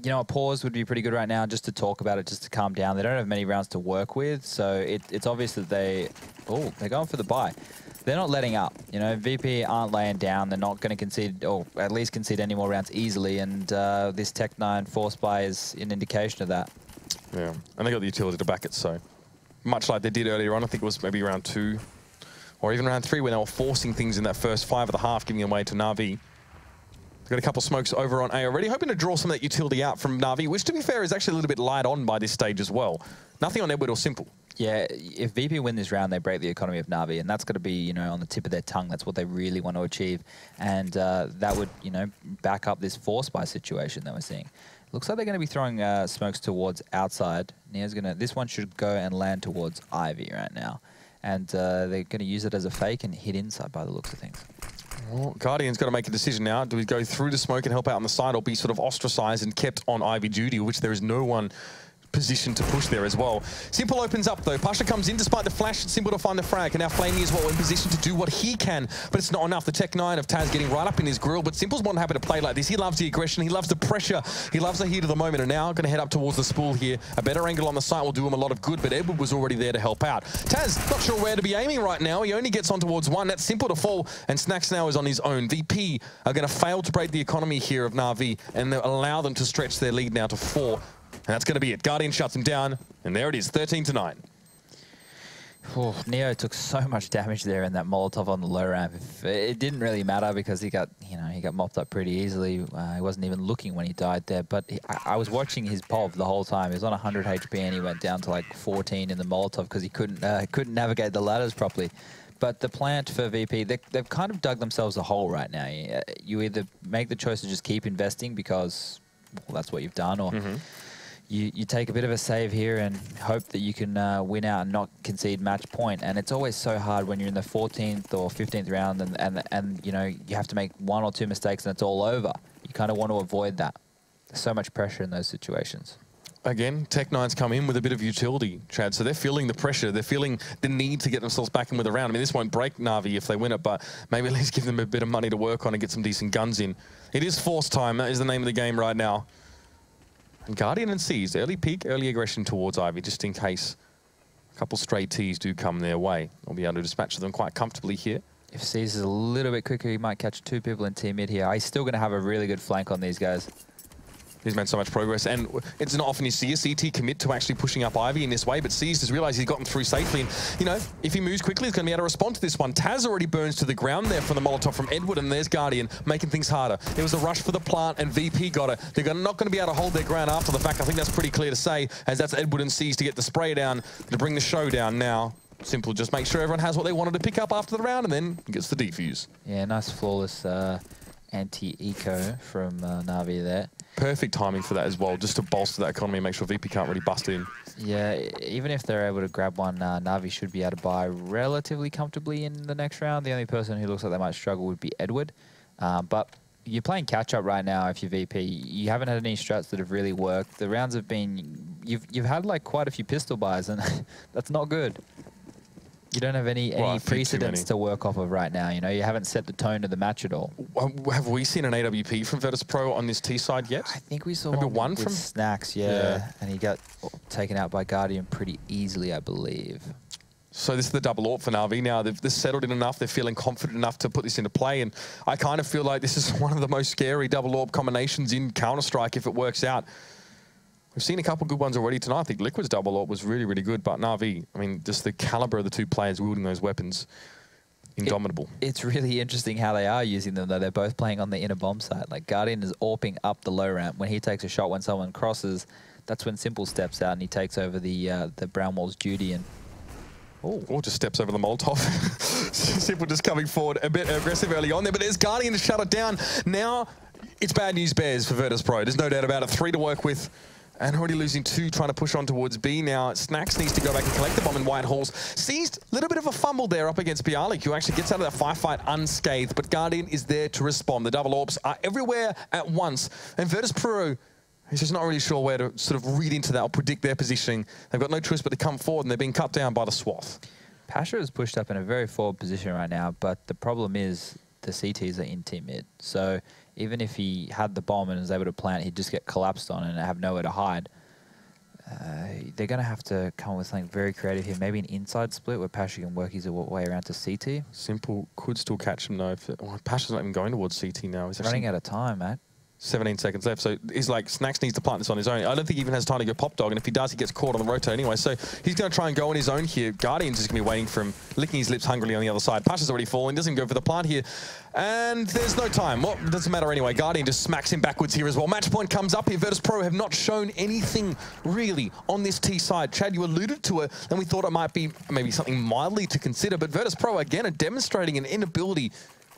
You know, a pause would be pretty good right now, just to talk about it, just to calm down. They don't have many rounds to work with, so it's obvious that they're going for the buy. They're not letting up. You know, VP aren't laying down. They're not going to concede, or at least concede any more rounds easily, and this Tech9 force buy is an indication of that. Yeah, and they got the utility to back it, so much like they did earlier on. I think it was maybe round 2 or even round 3 when they were forcing things in that first 5 of the half, giving away to NaVi. Got a couple smokes over on A already, hoping to draw some of that utility out from NaVi, which, to be fair, is actually a little bit light on by this stage as well. Nothing on Edward or Simple. Yeah, if VP win this round, they break the economy of NaVi, and that's got to be, you know, on the tip of their tongue. That's what they really want to achieve, and that would, you know, back up this force buy situation that we're seeing. Looks like they're going to be throwing smokes towards outside. Neo's going to. This one should go and land towards Ivy right now, and they're going to use it as a fake and hit inside by the looks of things. Well, Guardian's got to make a decision now. Do we go through the smoke and help out on the side, or be sort of ostracized and kept on Ivy duty, which there is no one position to push there as well. Simple opens up though. Pasha comes in despite the flash. It's Simple to find the frag, and now Flamey as well in position to do what he can, but it's not enough. The Tech9 of Taz getting right up in his grill, but Simple's more than happy to play like this. He loves the aggression, he loves the pressure, he loves the heat of the moment, and now going to head up towards the spool here. A better angle on the site will do him a lot of good, but Edward was already there to help out. Taz, not sure where to be aiming right now. He only gets on towards one. That's Simple to fall, and Snacks now is on his own. VP are going to fail to break the economy here of NaVi, and they'll allow them to stretch their lead now to 4. And that's going to be it. Guardian shuts him down, and there it is, 13-9. Oh, Neo took so much damage there in that Molotov on the low ramp. It didn't really matter because he got, you know, he got mopped up pretty easily. He wasn't even looking when he died there. But I was watching his POV the whole time. He was on 100 HP and he went down to like 14 in the Molotov because he couldn't navigate the ladders properly. But the plant for VP, they've kind of dug themselves a hole right now. You either make the choice to just keep investing because, well, that's what you've done, or you take a bit of a save here and hope that you can win out and not concede match point. And it's always so hard when you're in the 14th or 15th round and you know, you have to make 1 or 2 mistakes and it's all over. You kind of want to avoid that. There's so much pressure in those situations. Again, Tech9's come in with a bit of utility, Chad, so they're feeling the pressure. They're feeling the need to get themselves back in with a round. I mean, this won't break NaVi if they win it, but maybe at least give them a bit of money to work on and get some decent guns in. It is force time. That is the name of the game right now. And Guardian and Seas, early peak, early aggression towards Ivy, just in case a couple stray Ts do come their way. They'll be able to dispatch them quite comfortably here. If Seas is a little bit quicker, he might catch 2 people in T mid here. He's still going to have a really good flank on these guys. He's made so much progress, and it's not often you see a CT commit to actually pushing up Ivy in this way, but Seas has realized he's gotten through safely, and, you know, if he moves quickly, he's going to be able to respond to this one. Taz already burns to the ground there from the Molotov from Edward, and there's Guardian making things harder. It was a rush for the plant, and VP got it. They're not going to be able to hold their ground after the fact. I think that's pretty clear to say, as that's Edward and Seas to get the spray down, to bring the show down now. Simple, just make sure everyone has what they wanted to pick up after the round and then gets the defuse. Yeah, nice flawless anti-eco from NaVi there. Perfect timing for that as well, just to bolster that economy and make sure VP can't really bust in. Yeah, even if they're able to grab one, NaVi should be able to buy relatively comfortably in the next round. The only person who looks like they might struggle would be Edward. But you're playing catch-up right now if you're VP. You haven't had any strats that have really worked. The rounds have been... You've had like quite a few pistol buys, and that's not good. You don't have any precedents to work off of right now. You know, you haven't set the tone of the match at all. Have we seen an AWP from Virtus.Pro on this T side yet? I think we saw one with from Snacks, yeah, and he got taken out by Guardian pretty easily, I believe. So this is the double AWP for NaVi now. They've settled in enough. They're feeling confident enough to put this into play. And I kind of feel like this is one of the most scary double AWP combinations in Counter-Strike if it works out. We've seen a couple good ones already tonight. I think Liquid's double AWP was really, really good. But NaVi, I mean, just the caliber of the two players wielding those weapons, indomitable. It's really interesting how they are using them, though. They're both playing on the inner bomb side. Like, Guardian is AWPing up the low ramp. When he takes a shot when someone crosses, that's when Simple steps out and he takes over the brown wall's duty and... Or just steps over the Molotov. Simple just coming forward a bit aggressive early on there, but there's Guardian to shut it down. Now, it's bad news bears for Virtus.Pro. There's no doubt about it. 3 to work with, and already losing 2, trying to push on towards B now. Snacks needs to go back and collect the bomb in White Halls. Seized a little bit of a fumble there up against Bialik, who actually gets out of that firefight unscathed, but Guardian is there to respond. The double AWPs are everywhere at once, and Virtus.Pro he's just not really sure where to sort of read into that or predict their positioning. They've got no choice but to come forward, and they're being cut down by the swath. Pasha is pushed up in a very forward position right now, but the problem is the CTs are in team mid. So even if he had the bomb and was able to plant, he'd just get collapsed on and have nowhere to hide. They're going to have to come up with something very creative here. Maybe an inside split where Pasha can work his way around to CT. Simple could still catch him though. Pasha's not even going towards CT now. He's running out of time, Matt. 17 seconds left, so he's like, Snacks needs to plant this on his own. I don't think he even has time to go pop dog, and if he does, he gets caught on the rotate anyway. So he's going to try and go on his own here. Guardian's just going to be waiting for him, licking his lips hungrily on the other side. Pasha's already falling, doesn't go for the plant here. And there's no time. Well, it doesn't matter anyway. Guardian just smacks him backwards here as well. Match point comes up here. Virtus.Pro have not shown anything really on this T side. Chad, you alluded to it, and we thought it might be maybe something mildly to consider, but Virtus.Pro again are demonstrating an inability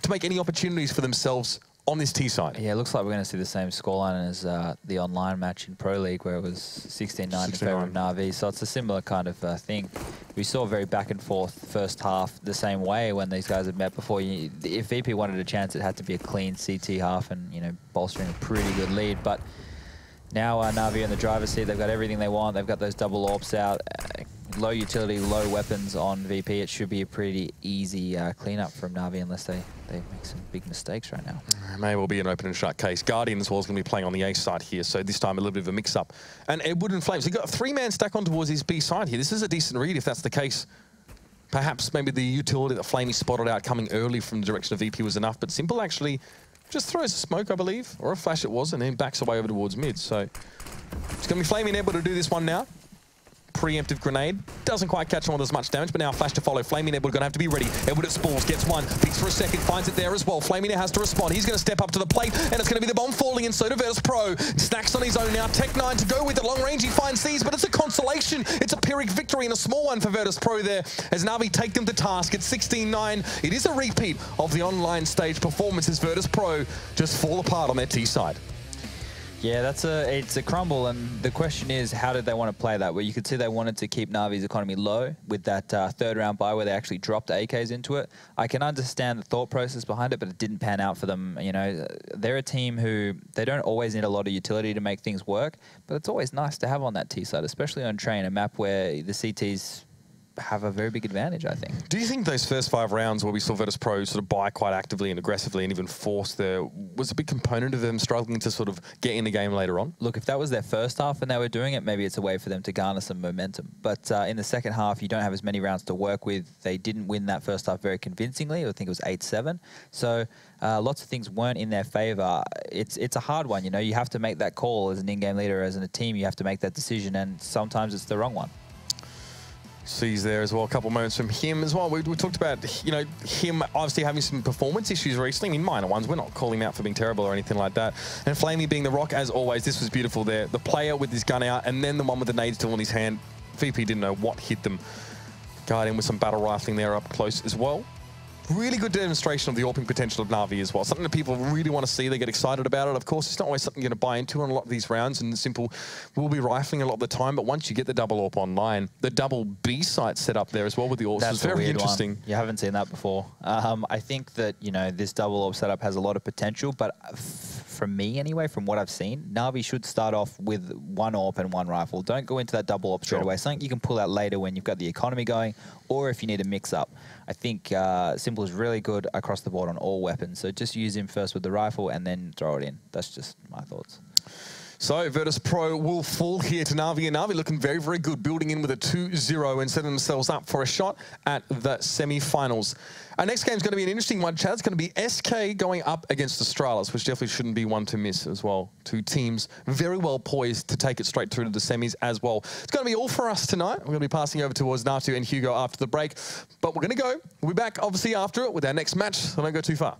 to make any opportunities for themselves on this T side. Yeah, it looks like we're going to see the same scoreline as the online match in Pro League, where it was 16-9 in favor of NaVi. So it's a similar kind of thing. We saw very back and forth first half the same way when these guys had met before. If VP wanted a chance, it had to be a clean CT half and, you know, bolstering a pretty good lead. But now NaVi in the driver's seat, they've got everything they want. They've got those double AWPs out. Low utility, low weapons on VP. It should be a pretty easy cleanup from NaVi unless they make some big mistakes right now. May well be an open and shut case. Guardian as well is going to be playing on the A side here, so this time a little bit of a mix-up. And Edward and Flames, he got a 3-man stack on towards his B side here. This is a decent read if that's the case. Perhaps maybe the utility that Flamey spotted out coming early from the direction of VP was enough, but Simple actually just throws a smoke, I believe, or a flash it was, and then backs away over towards mid. So it's going to be Flamey and Edward to do this one now. Preemptive grenade. Doesn't quite catch on with as much damage, but now flash to follow. Flamey Edward going to have to be ready. Edward at spools, gets one, peeks for a second, finds it there as well. Flamey now has to respond. He's going to step up to the plate, and it's going to be the bomb falling, and so to Virtus.Pro. Snacks on his own now. Tech9 to go with it. Long range, he finds C's, but it's a consolation. It's a Pyrrhic victory and a small one for Virtus.Pro there, as NaVi take them to task at 16-9. It is a repeat of the online stage performance as Virtus.Pro just fall apart on their T side. Yeah, it's a crumble, and the question is, how did they want to play that? Well, you could see they wanted to keep NaVi's economy low with that third round buy where they actually dropped AKs into it. I can understand the thought process behind it, but it didn't pan out for them. You know, they're a team who, they don't always need a lot of utility to make things work, but it's always nice to have on that T side, especially on Train, a map where the CTs have a very big advantage, I think. Do you think those first 5 rounds where we saw Virtus.Pro sort of buy quite actively and aggressively and even force there was a big component of them struggling to sort of get in the game later on? Look, if that was their first half and they were doing it, maybe it's a way for them to garner some momentum. But in the second half, you don't have as many rounds to work with. They didn't win that first half very convincingly. I think it was 8-7. So lots of things weren't in their favor. It's a hard one, you know. You have to make that call as an in-game leader, as in a team. You have to make that decision, and sometimes it's the wrong one. Sees there as well, a couple moments from him as well. We talked about, you know, him obviously having some performance issues recently. I mean, minor ones. We're not calling him out for being terrible or anything like that. And Flamey being the rock, as always. This was beautiful there. The player with his gun out, and then the one with the nades still in his hand. VP didn't know what hit them. Guarding with some battle rifling there up close as well. Really good demonstration of the AWPing potential of NaVi as well. Something that people really want to see. They get excited about it. Of course, it's not always something you're going to buy into on a lot of these rounds, and the simple will be rifling a lot of the time. But once you get the double AWP online, the double B site set up there as well with the AWPs is very interesting. You haven't seen that before. I think that, you know, this double AWP setup has a lot of potential, but from me anyway, from what I've seen, NaVi should start off with one AWP and one rifle. Don't go into that double AWP straight away. Something you can pull out later when you've got the economy going, or if you need a mix up. I think Simple is really good across the board on all weapons, so just use him first with the rifle and then throw it in. That's just my thoughts. So Virtus.Pro will fall here to NaVi, and NaVi looking very, very good, building in with a 2-0 and setting themselves up for a shot at the semi-finals. Our next game is going to be an interesting one, Chad. It's going to be SK going up against Astralis, which definitely shouldn't be one to miss as well. Two teams very well poised to take it straight through to the semis as well. It's going to be all for us tonight. We're going to be passing over towards Natu and Hugo after the break, but we're going to go. We'll be back, obviously, after it with our next match, so don't go too far.